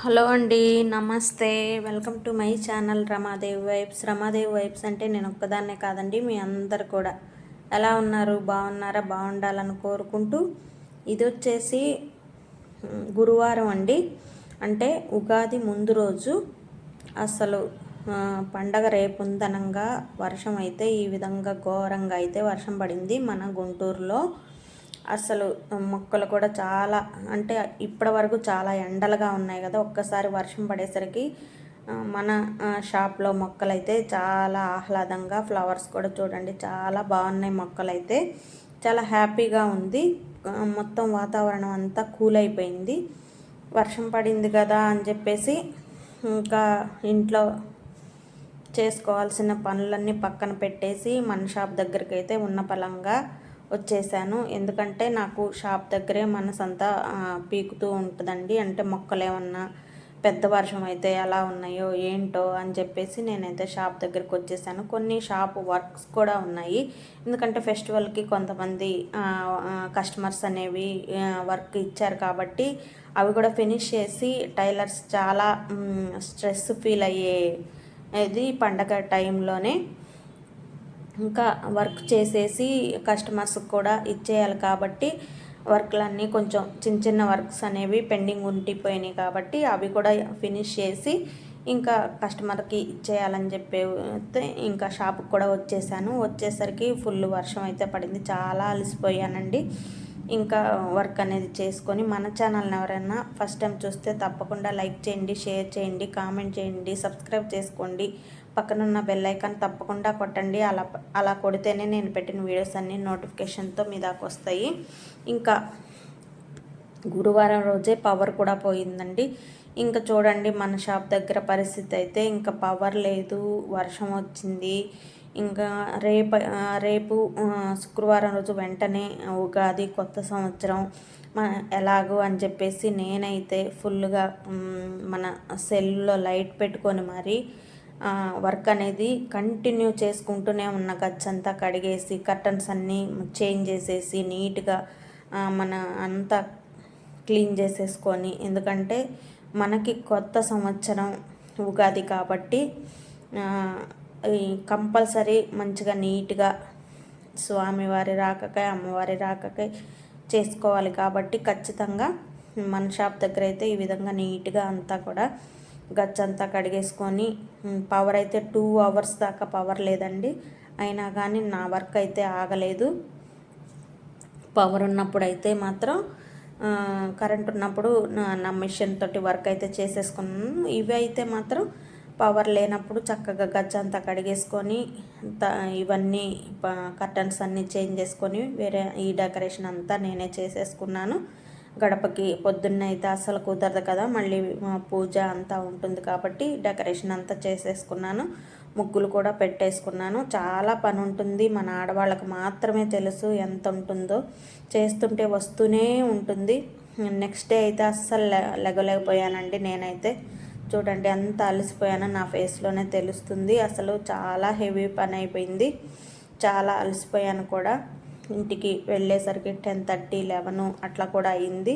Hello అండి, నమస్తే. Welcome to my channel Ramadevi vibes. Ramadevi vibes అంటే నేను ఒక్కదాన్నే కాదండి, మీ అందరు కూడా ఎలా ఉన్నారు? బాగున్నారా? బాగుండాలని కోరుకుంటూ ఇది వచ్చేసి గురువారం అండి. అంటే ఉగాది ముందు రోజు. అసలు పండగ రేపు ఉందనంగా వర్షం అయితే ఈ విధంగా ఘోరంగా అయితే వర్షం పడింది మన గుంటూరులో. అసలు మొక్కలు కూడా చాలా, అంటే ఇప్పటి వరకు చాలా ఎండలుగా ఉన్నాయి కదా, ఒక్కసారి వర్షం పడేసరికి మన షాప్లో మొక్కలు అయితే చాలా ఆహ్లాదంగా, ఫ్లవర్స్ కూడా చూడండి చాలా బాగున్నాయి. మొక్కలు అయితే చాలా హ్యాపీగా ఉంది. మొత్తం వాతావరణం అంతా కూల్ అయిపోయింది. వర్షం పడింది కదా అని చెప్పేసి ఇంకా ఇంట్లో చేసుకోవాల్సిన పనులన్నీ పక్కన పెట్టేసి మన షాప్ దగ్గరికి అయితే ఉన్న పలంగా వచ్చేసాను. ఎందుకంటే నాకు షాప్ దగ్గరే మనసంతా పీకుతూ ఉంటుందండి. అంటే మొక్కలు ఏమన్నా పెద్ద వర్షం అయితే ఎలా ఉన్నాయో ఏంటో అని చెప్పేసి నేనైతే షాప్ దగ్గరికి వచ్చేసాను. కొన్ని షాప్ వర్క్స్ కూడా ఉన్నాయి. ఎందుకంటే ఫెస్టివల్కి కొంతమంది కస్టమర్స్ అనేవి వర్క్ ఇచ్చారు కాబట్టి అవి కూడా ఫినిష్ చేసి టైలర్స్ చాలా స్ట్రెస్ ఫీల్ అయ్యేది పండగ టైంలోనే. ఇంకా వర్క్ చేసేసి కస్టమర్స్కి కూడా ఇచ్చేయాలి కాబట్టి వర్క్లన్నీ కొంచెం చిన్న చిన్న వర్క్స్ అనేవి పెండింగ్ ఉండిపోయినాయి కాబట్టి అవి కూడా ఫినిష్ చేసి ఇంకా కస్టమర్కి ఇచ్చేయాలని చెప్పి ఇంకా షాప్కి కూడా వచ్చేసాను. వచ్చేసరికి ఫుల్ వర్షం అయితే పడింది. చాలా అలసిపోయానండి. ఇంకా వర్క్ అనేది చేసుకొని మన ఛానల్ని ఎవరైనా ఫస్ట్ టైం చూస్తే తప్పకుండా లైక్ చేయండి, షేర్ చేయండి, కామెంట్ చేయండి, సబ్స్క్రైబ్ చేసుకోండి. పక్కనున్న బెల్ ఐకాన్ తప్పకుండా కొట్టండి. అలా కొడితేనే నేను పెట్టిన వీడియోస్ అన్నీ నోటిఫికేషన్తో మీ దాకా వస్తాయి. ఇంకా గురువారం రోజే పవర్ కూడా పోయిందండి. ఇంకా చూడండి మన షాప్ దగ్గర పరిస్థితి అయితే ఇంకా పవర్ లేదు, వర్షం వచ్చింది. ఇంకా రేపు శుక్రవారం రోజు వెంటనే ఉగాది, కొత్త సంవత్సరం ఎలాగో అని చెప్పేసి నేనైతే ఫుల్గా మన సెల్లో లైట్ పెట్టుకొని మరి వర్క్ అనేది కంటిన్యూ చేసుకుంటూనే ఉన్న. గచ్చంతా కడిగేసి కర్టన్స్ అన్నీ చేంజ్ చేసేసి నీట్గా మన అంతా క్లీన్ చేసేసుకొని, ఎందుకంటే మనకి కొత్త సంవత్సరం ఉగాది కాబట్టి కంపల్సరీ మంచిగా నీట్గా స్వామివారి రాకకై అమ్మవారి రాకకై చేసుకోవాలి కాబట్టి ఖచ్చితంగా మన షాప్ దగ్గర అయితే ఈ విధంగా నీట్గా అంతా కూడా గచ్చంతా కడిగేసుకొని, పవర్ అయితే 2 అవర్స్ దాకా పవర్ లేదండి. అయినా కానీ నా వర్క్ అయితే ఆగలేదు. పవర్ ఉన్నప్పుడు అయితే మాత్రం కరెంట్ ఉన్నప్పుడు నా మిషన్ తోటి వర్క్ అయితే చేసేసుకున్నాను. ఇవి అయితే మాత్రం పవర్ లేనప్పుడు చక్కగా గచ్చంతా కడిగేసుకొని ఇవన్నీ కర్టన్స్ అన్నీ చేంజ్ చేసుకొని వేరే ఈ డెకరేషన్ అంతా నేనే చేసేసుకున్నాను. గడపకి పొద్దున్న అయితే అస్సలు కుదరదు కదా, మళ్ళీ పూజ అంతా ఉంటుంది కాబట్టి డెకరేషన్ అంతా చేసేసుకున్నాను. ముగ్గులు కూడా పెట్టేసుకున్నాను. చాలా పని ఉంటుంది, మన ఆడవాళ్ళకి మాత్రమే తెలుసు ఎంత ఉంటుందో. చేస్తుంటే వస్తూనే ఉంటుంది. నెక్స్ట్ డే అయితే అస్సలు లెగలేకపోయానండి. నేనైతే చూడండి ఎంత అలసిపోయానో నా ఫేస్లోనే తెలుస్తుంది. అసలు చాలా హెవీ పని అయిపోయింది. చాలా అలసిపోయాను కూడా. ఇంటికి వెళ్ళేసరికి 10:30, 11 అట్లా కూడా అయింది.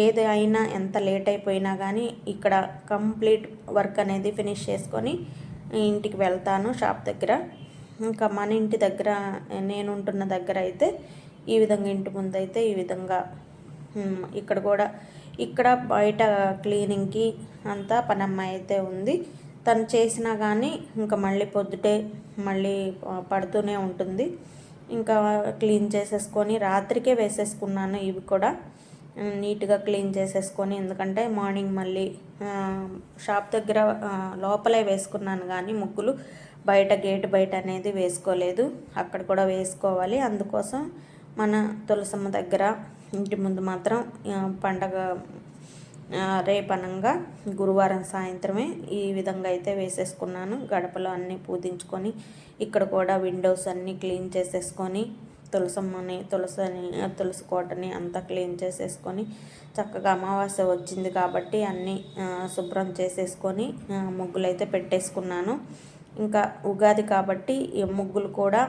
ఏది అయినా ఎంత లేట్ అయిపోయినా కానీ ఇక్కడ కంప్లీట్ వర్క్ అనేది ఫినిష్ చేసుకొని ఇంటికి వెళ్తాను షాప్ దగ్గర. ఇంకా మన ఇంటి దగ్గర నేను ఉంటున్న దగ్గర అయితే ఈ విధంగా ఇంటి ముందు అయితే ఈ విధంగా ఇక్కడ బయట క్లీనింగ్కి అంతా పనమ్మాయి అయితే ఉంది. తను చేసినా కానీ ఇంకా మళ్ళీ పొద్దుటే మళ్ళీ పడుతూనే ఉంటుంది. ఇంకా క్లీన్ చేసేసుకొని రాత్రికే వేసేసుకున్నాను. ఇవి కూడా నీట్గా క్లీన్ చేసేసుకొని, ఎందుకంటే మార్నింగ్ మళ్ళీ షాప్ దగ్గర లోపలే వేసుకున్నాను కానీ ముగ్గులు బయట గేటు బయట అనేది వేసుకోలేదు. అక్కడ కూడా వేసుకోవాలి. అందుకోసం మన తులసమ్మ దగ్గర ఇంటి ముందు మాత్రం పండగ రేపనంగా గురువారం సాయంత్రమే ఈ విధంగా అయితే వేసేసుకున్నాను. గడపలో అన్నీ పూజించుకొని ఇక్కడ కూడా విండోస్ అన్నీ క్లీన్ చేసేసుకొని తులసి కోటని అంతా క్లీన్ చేసేసుకొని చక్కగా అమావాస్య వచ్చింది కాబట్టి అన్నీ శుభ్రం చేసేసుకొని ముగ్గులు అయితే పెట్టేసుకున్నాను. ఇంకా ఉగాది కాబట్టి ఈ ముగ్గులు కూడా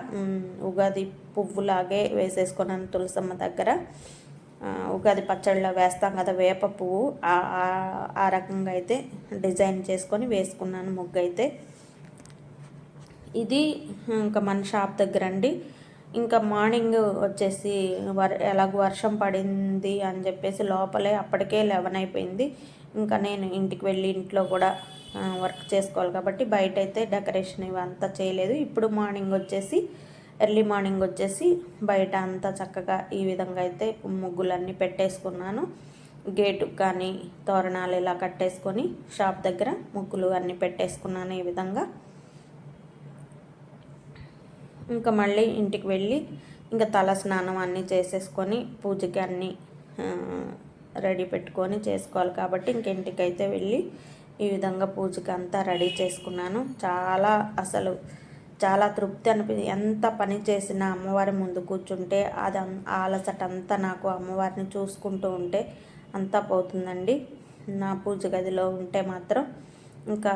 ఉగాది పువ్వులాగే వేసేసుకున్నాను తులసమ్మ దగ్గర. ఉగాది పచ్చడిలో వేస్తాం కదా వేప పువ్వు, ఆ రకంగా అయితే డిజైన్ చేసుకొని వేసుకున్నాను ముగ్గు అయితే. ఇది ఇంకా మన షాప్ దగ్గర అండి. ఇంకా మార్నింగ్ వచ్చేసి ఎలాగో వర్షం పడింది అని చెప్పేసి లోపలే అప్పటికే 11 అయిపోయింది. ఇంకా నేను ఇంటికి వెళ్ళి ఇంట్లో కూడా వర్క్ చేసుకోవాలి కాబట్టి బయట అయితే డెకరేషన్ ఇవంతా చేయలేదు. ఇప్పుడు ఎర్లీ మార్నింగ్ వచ్చేసి బయట అంతా చక్కగా ఈ విధంగా అయితే ముగ్గులన్నీ పెట్టేసుకున్నాను. గేటు కానీ తోరణాలు ఇలా కట్టేసుకొని షాప్ దగ్గర ముగ్గులు అన్నీ పెట్టేసుకున్నాను ఈ విధంగా. ఇంకా మళ్ళీ ఇంటికి వెళ్ళి ఇంకా తల స్నానం అన్నీ చేసేసుకొని పూజకి అన్నీ రెడీ పెట్టుకొని చేసుకోవాలి కాబట్టి ఇంక ఇంటికైతే వెళ్ళి ఈ విధంగా పూజకి అంతా రెడీ చేసుకున్నాను. చాలా తృప్తి ఎంత పని చేసినా అమ్మవారి ముందు కూర్చుంటే అది అలసట అంతా నాకు అమ్మవారిని చూసుకుంటూ ఉంటే అంతా పోతుందండి. నా పూజ గదిలో ఉంటే మాత్రం ఇంకా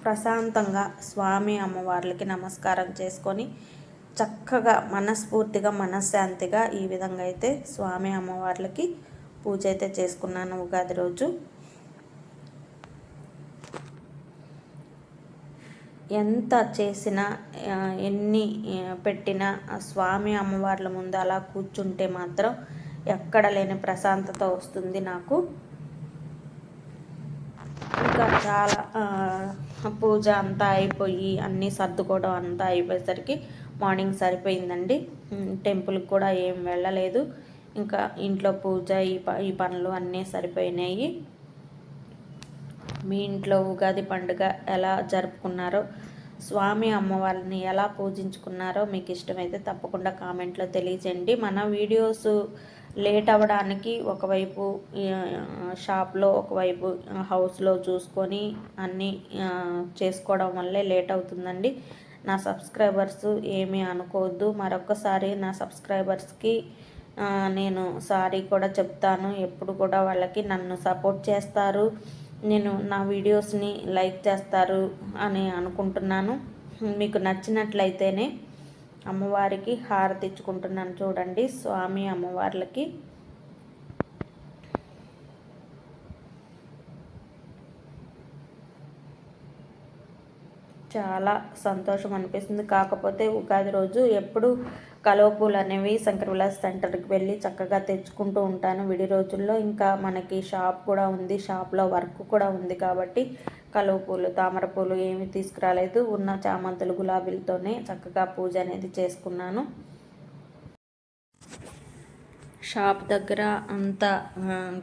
ప్రశాంతంగా స్వామి అమ్మవార్లకి నమస్కారం చేసుకొని చక్కగా మనస్ఫూర్తిగా మనశ్శాంతిగా ఈ విధంగా అయితే స్వామి అమ్మవార్లకి పూజ అయితే చేసుకున్నాను ఉగాది రోజు. ఎంత చేసినా ఎన్ని పెట్టినా స్వామి అమ్మవార్ల ముందు అలా కూర్చుంటే మాత్రం ఎక్కడ లేని ప్రశాంతత వస్తుంది నాకు. ఇంకా చాలా పూజ అంతా అయిపోయి అన్నీ సర్దుకోవడం అంతా అయిపోయేసరికి మార్నింగ్ సరిపోయిందండి. టెంపుల్కి కూడా ఏం వెళ్ళలేదు. ఇంకా ఇంట్లో పూజ ఈ పనులు అన్నీ సరిపోయినాయి. మీ ఇంట్లో ఉగాది పండుగ ఎలా జరుపుకున్నారో, స్వామి అమ్మవారిని ఎలా పూజించుకున్నారో మీకు ఇష్టమైతే తప్పకుండా కామెంట్లో తెలియజేయండి. మన వీడియోస్ లేట్ అవ్వడానికి ఒకవైపు షాప్లో ఒకవైపు హౌస్లో చూసుకొని అన్నీ చేసుకోవడం వల్లే లేట్ అవుతుందండి. నా సబ్స్క్రైబర్స్ ఏమీ అనుకోవద్దు. మరొకసారి నా సబ్స్క్రైబర్స్కి నేను సారీ కూడా చెప్తాను. ఎప్పుడు కూడా వాళ్ళకి నన్ను సపోర్ట్ చేస్తారు, నా వీడియోస్ని లైక్ చేస్తారు అని అనుకుంటున్నాను. మీకు నచ్చినట్లయితేనే అమ్మవారికి హారతి ఇచ్చుకుంటున్నాను చూడండి, స్వామి అమ్మవార్లకి. చాలా సంతోషం అనిపిస్తుంది. కాకపోతే ఉగాది రోజు ఎప్పుడు కలువపూలు అనేవి శంకర్ విలాస్ సెంటర్కి వెళ్ళి చక్కగా తెచ్చుకుంటూ ఉంటాను విడి రోజుల్లో. ఇంకా మనకి షాప్ కూడా ఉంది, షాప్లో వర్క్ కూడా ఉంది కాబట్టి కలువపూలు తామర పూలు ఏమి తీసుకురాలేదు. ఉన్న చామంతులు గులాబీలతోనే చక్కగా పూజ అనేది చేసుకున్నాను. షాప్ దగ్గర అంతా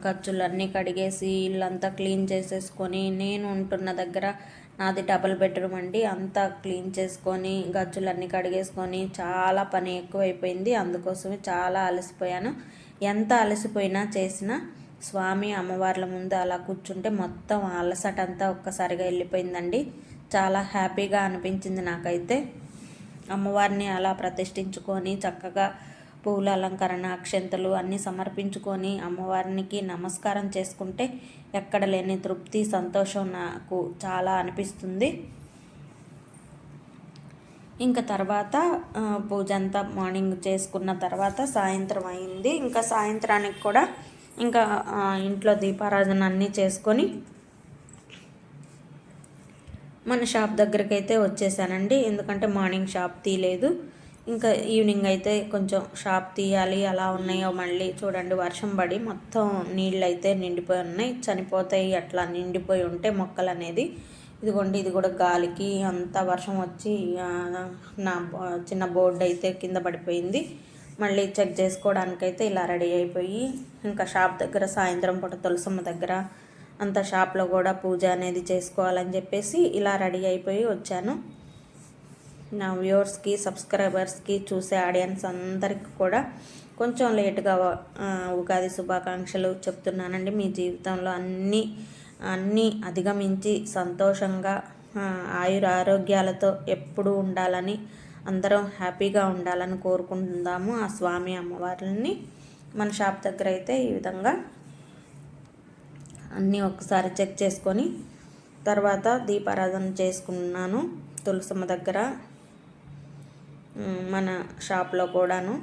ఖర్చులన్నీ కడిగేసి ఇల్లంతా క్లీన్ చేసేసుకొని, నేను ఉంటున్న దగ్గర నాది డబుల్ బెడ్రూమ్ అండి, అంతా క్లీన్ చేసుకొని గజ్జులన్నీ కడిగేసుకొని చాలా పని ఎక్కువైపోయింది. అందుకోసమే చాలా అలసిపోయాను. ఎంత అలసిపోయినా చేసినా స్వామి అమ్మవార్ల ముందు అలా కూర్చుంటే మొత్తం అలసట అంతా ఒక్కసారిగా వెళ్ళిపోయిందండి. చాలా హ్యాపీగా అనిపించింది నాకైతే. అమ్మవారిని అలా ప్రతిష్ఠించుకొని చక్కగా పూల అలంకరణ అక్షంతలు అన్నీ సమర్పించుకొని అమ్మవారికి నమస్కారం చేసుకుంటే ఎక్కడ లేని తృప్తి సంతోషం నాకు చాలా అనిపిస్తుంది. ఇంకా తర్వాత పూజ అంతా మార్నింగ్ చేసుకున్న తర్వాత సాయంత్రం అయింది. ఇంకా సాయంత్రానికి కూడా ఇంకా ఇంట్లో దీపారాధన అన్నీ చేసుకొని మన షాప్ దగ్గరికి అయితే వచ్చేసానండి. ఎందుకంటే మార్నింగ్ షాప్ తీయలేదు. ఇంకా ఈవినింగ్ అయితే కొంచెం షాప్ తీయాలి. అలా ఉన్నాయో మళ్ళీ చూడండి, వర్షం పడి మొత్తం నీళ్ళు అయితే నిండిపోయి ఉన్నాయి, చనిపోతాయి అట్లా నిండిపోయి ఉంటే మొక్కలు అనేది. ఇదిగోండి, ఇది కూడా గాలికి అంతా వర్షం వచ్చి నా చిన్న బోర్డు అయితే కింద పడిపోయింది. మళ్ళీ చెక్ చేసుకోవడానికైతే ఇలా రెడీ అయిపోయి ఇంకా షాప్ దగ్గర సాయంత్రం పూట తులసమ్మ దగ్గర అంత షాప్లో కూడా పూజ అనేది చేసుకోవాలని చెప్పేసి ఇలా రెడీ అయిపోయి వచ్చాను. నా వ్యూవర్స్కి సబ్స్క్రైబర్స్కి చూసే ఆడియన్స్ అందరికీ కూడా కొంచెం లేటుగా ఉగాది శుభాకాంక్షలు చెప్తున్నానండి. మీ జీవితంలో అన్నీ అధిగమించి సంతోషంగా ఆయురారోగ్యాలతో ఎప్పుడూ ఉండాలని, అందరం హ్యాపీగా ఉండాలని కోరుకుందాము ఆ స్వామి అమ్మవారిని. మన షాప్ దగ్గర అయితే ఈ విధంగా అన్నీ ఒకసారి చెక్ చేసుకొని తర్వాత దీపారాధన చేసుకున్నాను తులసమ్మ దగ్గర, మన షాప్లో కూడాను.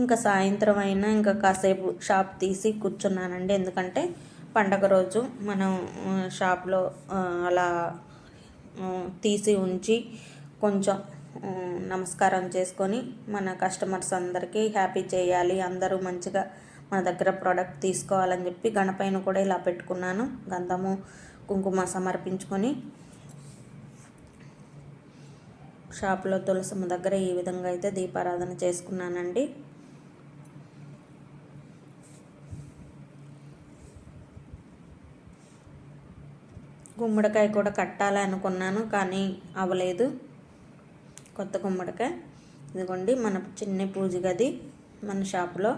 ఇంకా సాయంత్రం అయినా ఇంకా కాసేపు షాప్ తీసి కూర్చున్నానండి. ఎందుకంటే పండగ రోజు మనం షాప్లో అలా తీసి ఉంచి కొంచెం నమస్కారం చేసుకొని మన కస్టమర్స్ అందరికీ హ్యాపీ చేయాలి, అందరూ మంచిగా మన దగ్గర ప్రోడక్ట్ తీసుకోవాలని చెప్పి గణపైన కూడా ఇలా పెట్టుకున్నాను. గంధము కుంకుమ సమర్పించుకొని షాప్లో తులసమ్మ దగ్గర ఈ విధంగా అయితే దీపారాధన చేసుకున్నానండి. గుమ్మడికాయ కూడా కట్టాలి అనుకున్నాను కానీ అవ్వలేదు. కొత్త గుమ్మడికాయ ఇదిగోండి మన చిన్న పూజ గది మన షాపులో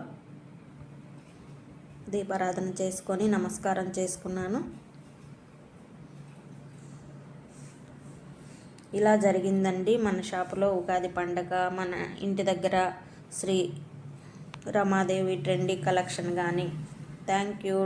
దీపారాధన చేసుకొని నమస్కారం చేసుకున్నాను. ఇలా జరిగిందండి మన షాపులో ఉగాది పండగ. మన ఇంటి దగ్గర శ్రీ రమాదేవి ట్రెండీ కలెక్షన్ కానీ. Thank you.